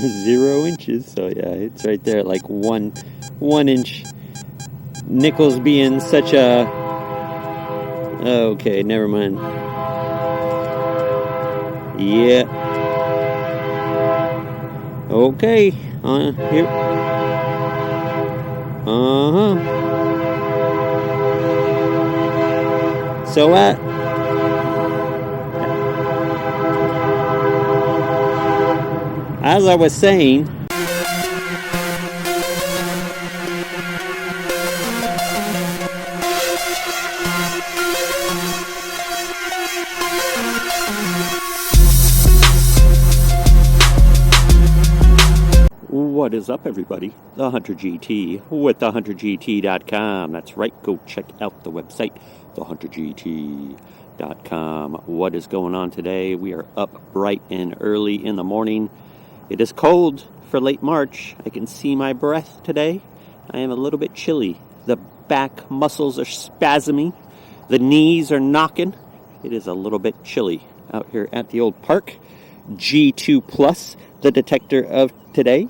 0 inches. So yeah, it's right there, like 1 inch. Nickels being such a... Okay, never mind. Yeah. Okay. Here. So as I was saying, what is up, everybody? The Hunter GT with TheHunterGT.com. That's right, go check out the website, TheHunterGT.com. What is going on today? We are up bright and early in the morning. It is cold for late March. I can see my breath today. I am a little bit chilly. The back muscles are spasming. The knees are knocking. It is a little bit chilly out here at the old park. G2 Plus, the detector of today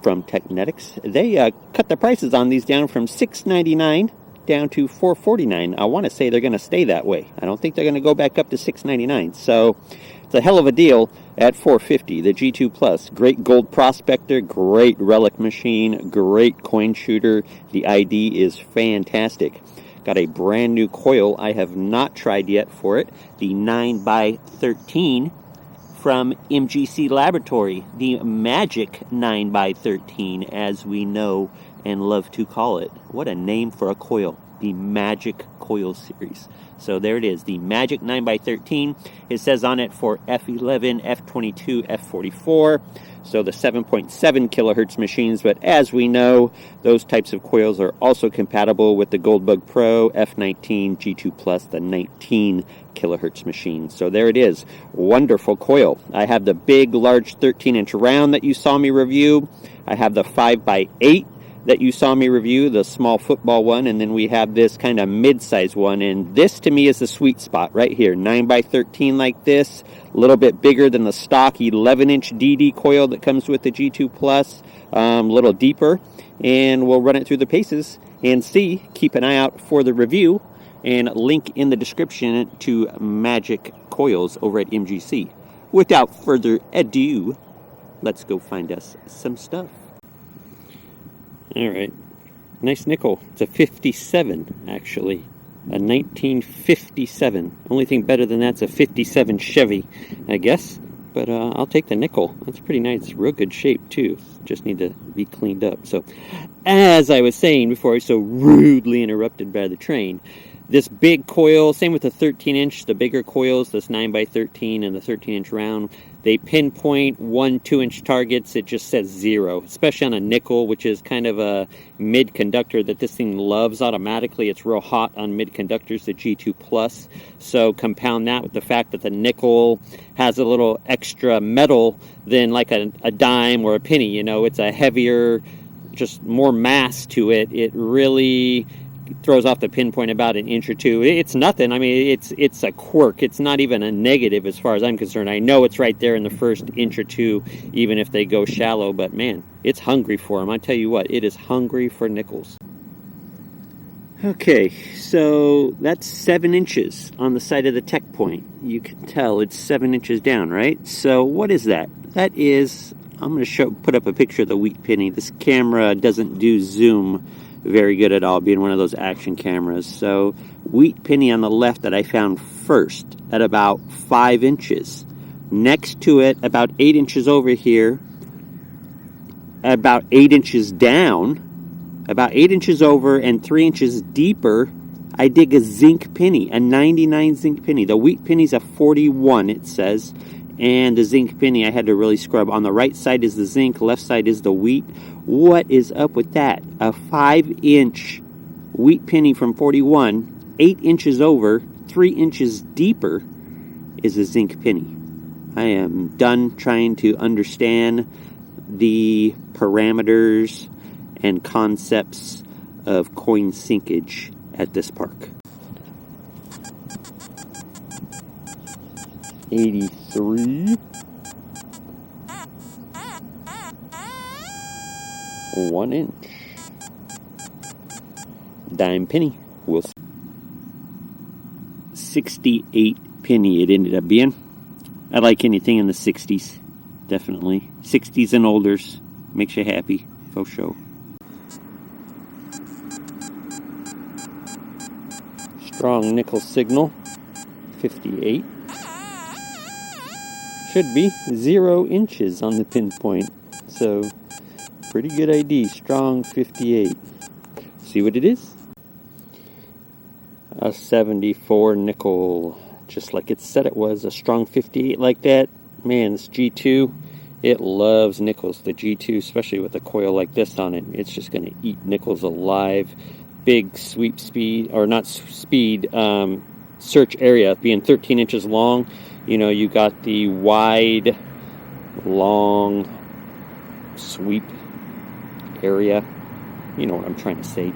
from Teknetics. They cut the prices on these down from $6.99 down to $4.49. I want to say they're going to stay that way. I don't think they're going to go back up to $6.99. So it's a hell of a deal at $4.50. The G2 Plus, great gold prospector, great relic machine, great coin shooter. The ID is fantastic. Got a brand new coil I have not tried yet for it. The 9x13 from MGC Laboratory, the Magic 9x13, as we know and love to call it. What a name for a coil, the Magic Coil Series. So there it is, the Magic 9x13. It says on it for F11, F22, F44. So the 7.7 kilohertz machines, but as we know, those types of coils are also compatible with the Goldbug Pro, F19, G2 Plus, the 19 kilohertz machine. So there it is. Wonderful coil. I have the big, large 13-inch round that you saw me review. I have the 5x8 that you saw me review, the small football one, and then we have this kind of mid-size one, and this to me is the sweet spot right here. 9x13 like this, a little bit bigger than the stock 11-inch DD coil that comes with the G2 Plus, a little deeper, and we'll run it through the paces and see. Keep an eye out for the review, and link in the description to Magic Coils over at MGC. Without further ado, let's go find us some stuff. Alright, nice nickel. It's a 57, actually. A 1957. Only thing better than that's a 57 Chevy, I guess. But I'll take the nickel. That's pretty nice. Real good shape, too. Just need to be cleaned up. So, as I was saying before I was so rudely interrupted by the train, this big coil, same with the 13-inch, the bigger coils, this 9x13 and the 13-inch round, they pinpoint 1-2-inch targets. It just says 0, especially on a nickel, which is kind of a mid-conductor that this thing loves automatically. It's real hot on mid-conductors, the G2 Plus. So compound that with the fact that the nickel has a little extra metal than like a dime or a penny. You know, it's a heavier, just more mass to it. It really throws off the pinpoint about an inch or two. It's nothing. I mean, it's a quirk. It's not even a negative as far as I'm concerned. I know it's right there in the first inch or two, even if they go shallow, but man, it's hungry for them. I tell you what, it is hungry for nickels. Okay, so that's 7 inches on the side of the tech point. You can tell it's 7 inches down, right? So what is that? That is, I'm going to put up a picture of the wheat penny. This camera doesn't do zoom very good at all, being one of those action cameras. So wheat penny on the left that I found first at about 5 inches. Next to it, about 8 inches over here, about 8 inches down, about 8 inches over and 3 inches deeper, I dig a zinc penny, a 99 zinc penny. The wheat penny's a 41, it says. And the zinc penny I had to really scrub. On the right side is the zinc, left side is the wheat. What is up with that? A 5-inch wheat penny from 41, 8 inches over, 3 inches deeper is a zinc penny. I am done trying to understand the parameters and concepts of coin sinkage at this park. 83. 1 inch. Dime penny. We'll see. 68 penny it ended up being. I like anything in the 60s. Definitely. 60s and olders. Makes you happy. For sure. Strong nickel signal. 58. Should be 0 inches on the pinpoint. So, pretty good ID. Strong 58. See what it is? A 74 nickel. Just like it said it was. A strong 58 like that. Man, this G2, it loves nickels. The G2, especially with a coil like this on it, it's just going to eat nickels alive. Big sweep speed, or not speed, search area being 13 inches long. You know, you got the wide, long sweep area. You know what I'm trying to say.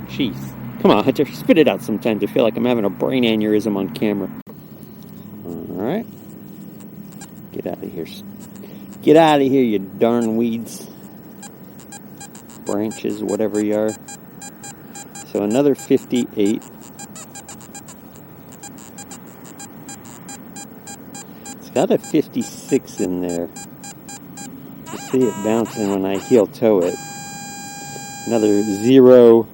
Jeez. Come on, Hunter, spit it out sometimes. I feel like I'm having a brain aneurysm on camera. Alright. Get out of here. Get out of here, you darn weeds. Branches, whatever you are. So another 58. It's got a 56 in there. You see it bouncing when I heel toe it. Another 0.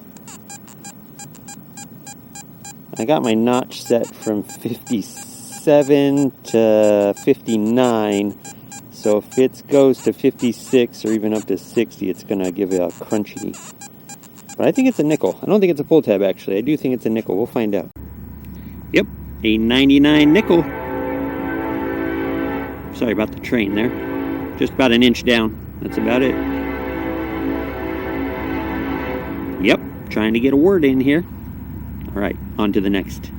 I got my notch set from 57 to 59. So if it goes to 56 or even up to 60, it's going to give it a crunchy. But I think it's a nickel. I don't think it's a pull tab, actually. I do think it's a nickel. We'll find out. Yep, a 99 nickel. Sorry about the train there. Just about an inch down. That's about it. Yep, trying to get a word in here. All right, on to the next.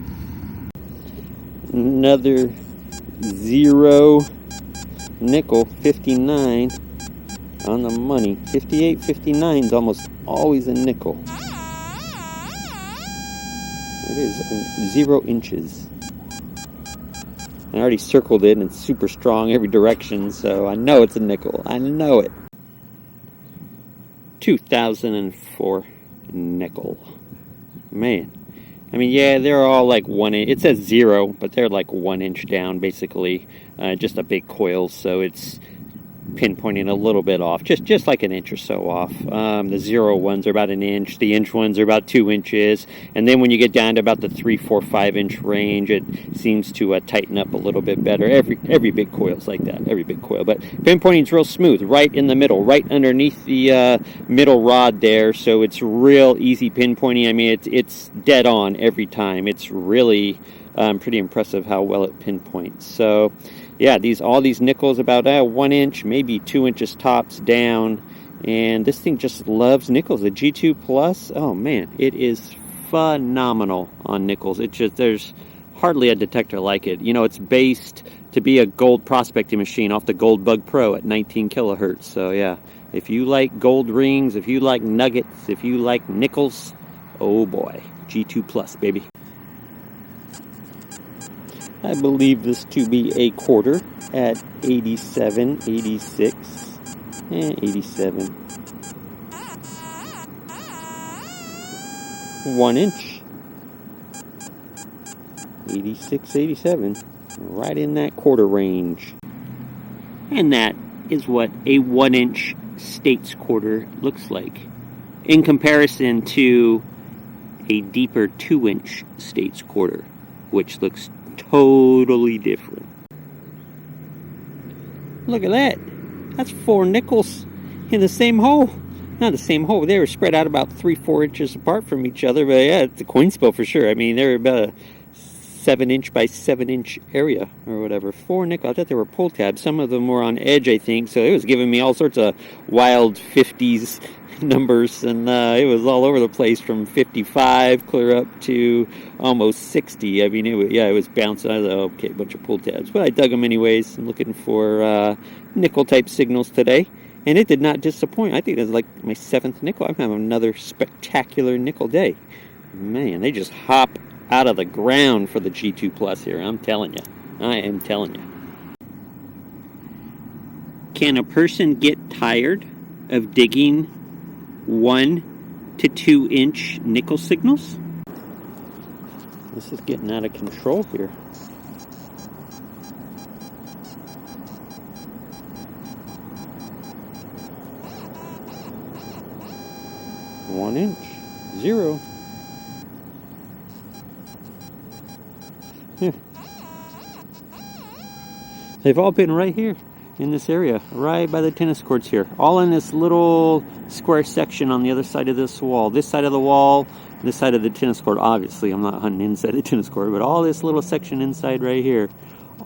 Another 0 nickel, 59 on the money. 58, 59 is almost always a nickel. It is 0 inches. I already circled it and it's super strong every direction, so I know it's a nickel. I know it. 2004 nickel. Man. I mean, yeah, they're all like 1 inch. It says 0, but they're like 1 inch down, basically. Just a big coil, so it's pinpointing a little bit off, just like an inch or so off. The 0 ones are about an inch. The inch ones are about 2 inches. And then when you get down to about the 3, 4, 5 inch range, it seems to tighten up a little bit better. Every big coil's like that. Every big coil. But pinpointing's real smooth, right in the middle, right underneath the middle rod there. So it's real easy pinpointing. I mean, it's dead on every time. It's really pretty impressive how well it pinpoints. So yeah, all these nickels about 1 inch, maybe 2 inches tops down, and this thing just loves nickels. The G2 Plus, oh man, it is phenomenal on nickels. There's hardly a detector like it. You know, it's based to be a gold prospecting machine off the Gold Bug Pro at 19 kilohertz. So yeah, if you like gold rings, if you like nuggets, if you like nickels, oh boy, G2 Plus, baby. I believe this to be a quarter at 87, 86, and 87. 1 inch. 86, 87. Right in that quarter range. And that is what a 1 inch States quarter looks like. In comparison to a deeper 2 inch States quarter, which looks totally different. Look at that. That's 4 nickels in the same hole. Not the same hole. They were spread out about 3, 4 inches apart from each other. But yeah, it's a coin spill for sure. I mean, they're about a 7 inch by 7 inch area or whatever. 4 nickels. I thought they were pull tabs. Some of them were on edge, I think. So it was giving me all sorts of wild 50s numbers, and it was all over the place from 55 clear up to almost 60. I mean, it was bouncing. I was like, oh, okay, a bunch of pull tabs, but I dug them anyways. I'm looking for nickel type signals today, and it did not disappoint. I think it was like my 7th nickel. I'm having another spectacular nickel day. Man, they just hop out of the ground for the G2 Plus here. I'm telling you. I am telling you. Can a person get tired of digging 1 to 2 inch nickel signals. This is getting out of control here. One inch, 0. Yeah. They've all been right here in this area, right by the tennis courts here. All in this little square section on the other side of this wall. This side of the wall, this side of the tennis court. Obviously, I'm not hunting inside the tennis court, but all this little section inside right here.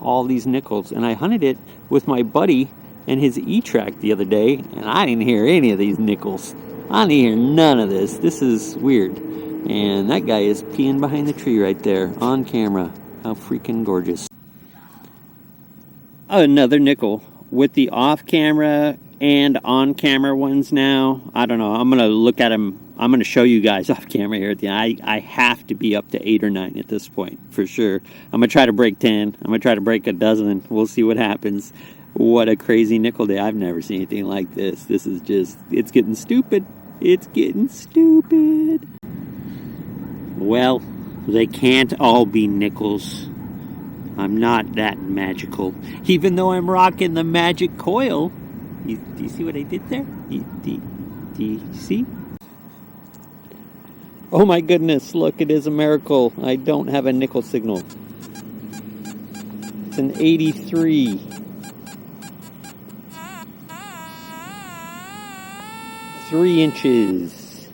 All these nickels. And I hunted it with my buddy and his E-Track the other day, and I didn't hear any of these nickels. I didn't hear none of this. This is weird. And that guy is peeing behind the tree right there on camera. How freaking gorgeous. Another nickel with the off-camera and on-camera ones now. I don't know. I'm going to look at them. I'm going to show you guys off-camera here at the end. I have to be up to 8 or 9 at this point, for sure. I'm going to try to break 10. I'm going to try to break a dozen. We'll see what happens. What a crazy nickel day. I've never seen anything like this. This is just, it's getting stupid. It's getting stupid. Well, they can't all be nickels. I'm not that magical. Even though I'm rocking the magic coil. Do you see what I did there? Do you see? Oh my goodness, look, it is a miracle. I don't have a nickel signal. It's an 83. 3 inches.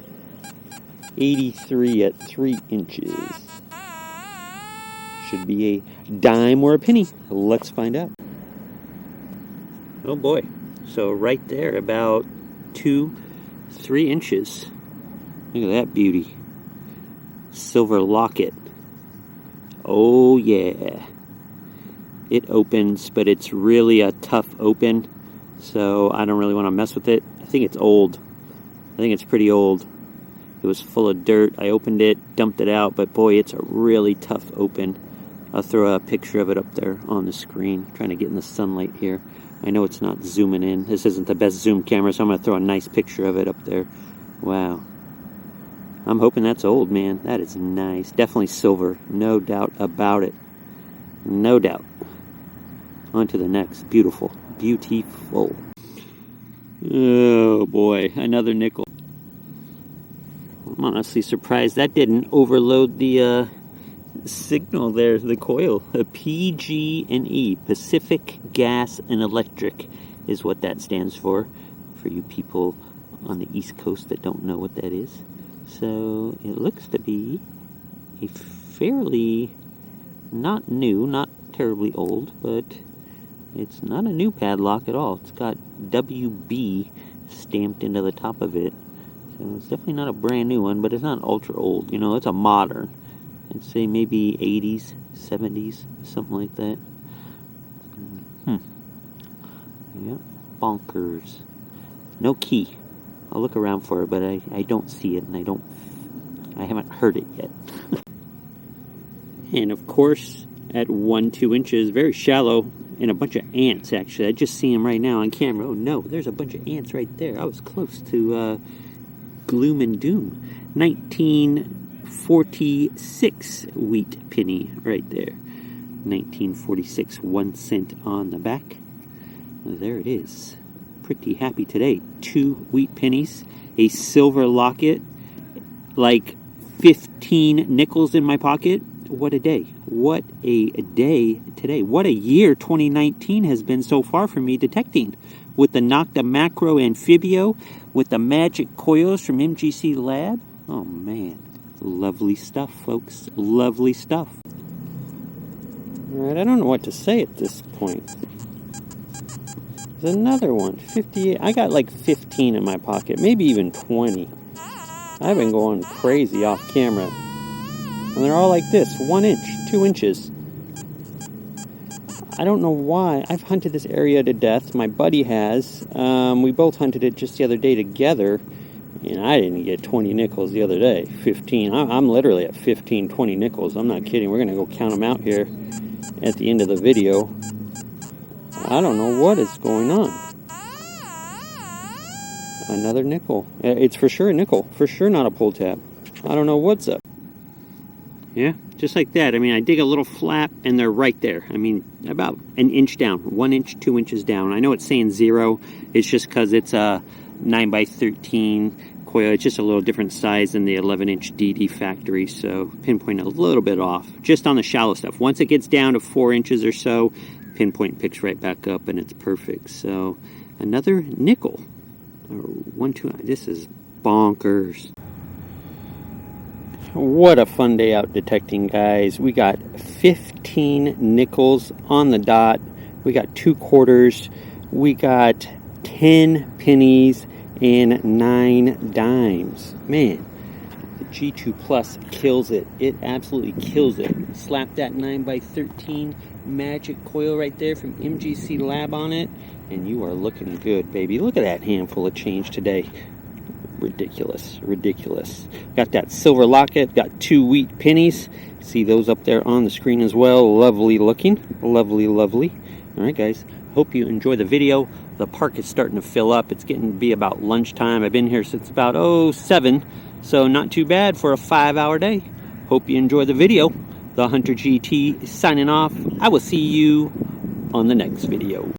83 at 3 inches. Should be a dime or a penny. Let's find out. Oh boy. So right there, about 2-3 inches. Look at that beauty. Silver locket. Oh yeah. It opens, but it's really a tough open. So I don't really want to mess with it. I think it's old. I think it's pretty old. It was full of dirt. I opened it, dumped it out, but boy, it's a really tough open. I'll throw a picture of it up there on the screen, trying to get in the sunlight here. I know it's not zooming in. This isn't the best zoom camera, so I'm going to throw a nice picture of it up there. Wow. I'm hoping that's old, man. That is nice. Definitely silver. No doubt about it. No doubt. On to the next. Beautiful. Beautiful. Oh, boy. Another nickel. I'm honestly surprised that didn't overload the signal there, the coil. A PG&E, Pacific Gas and Electric, is what that stands for you people on the East Coast that don't know what that is. So it looks to be a fairly, not new, not terribly old, but it's not a new padlock at all. It's got WB stamped into the top of it. So it's definitely not a brand new one, but it's not ultra old. You know, it's a modern. I'd say maybe 80s, 70s, something like that. Yep, bonkers. No key. I'll look around for it, but I don't see it, and I haven't heard it yet. And of course, at 1-2 inches, very shallow, and a bunch of ants, actually. I just see them right now on camera. Oh no, there's a bunch of ants right there. I was close to gloom and doom. 1946 wheat penny right there. 1946, 1 cent on the back. There it is. Pretty happy today. 2 wheat pennies, a silver locket, like 15 nickels in my pocket. What a day. What a day today. What a year 2019 has been so far for me detecting. With the Nocta Macro Amphibio, with the magic coils from MGC Lab. Oh man, lovely stuff, folks. Lovely stuff. Alright, I don't know what to say at this point. There's another one, 58. I got like 15 in my pocket, maybe even 20. I've been going crazy off camera. And they're all like this, 1 inch, 2 inches. I don't know why. I've hunted this area to death. My buddy has. We both hunted it just the other day together. And I didn't get 20 nickels the other day. 15. I'm literally at 15, 20 nickels. I'm not kidding. We're going to go count them out here at the end of the video. I don't know what is going on. Another nickel. It's for sure a nickel. For sure not a pull tab. I don't know what's up. Yeah, just like that. I mean, I dig a little flap and they're right there. I mean, about an inch down. 1 inch, 2 inches down. I know it's saying 0. It's just because it's a 9x13 coil. It's just a little different size than the 11-inch DD factory. So pinpoint a little bit off. Just on the shallow stuff. Once it gets down to 4 inches or so, pinpoint picks right back up and it's perfect. So another nickel. 1, 2. This is bonkers. What a fun day out detecting, guys. We got 15 nickels on the dot. We got 2 quarters. We got 10 pennies and 9 dimes. Man, the G2 Plus kills it. It absolutely kills it. Slap that 9x13 magic coil right there from MGC Lab on it, and you are looking good, baby. Look at that handful of change today. Ridiculous, ridiculous. Got that silver locket, got 2 wheat pennies. See those up there on the screen as well. Lovely looking, lovely, lovely. All right, guys, hope you enjoy the video. The park is starting to fill up. It's getting to be about lunchtime. I've been here since about 7, so not too bad for a 5-hour day. Hope you enjoy the video. The Hunter GT is signing off. I will see you on the next video.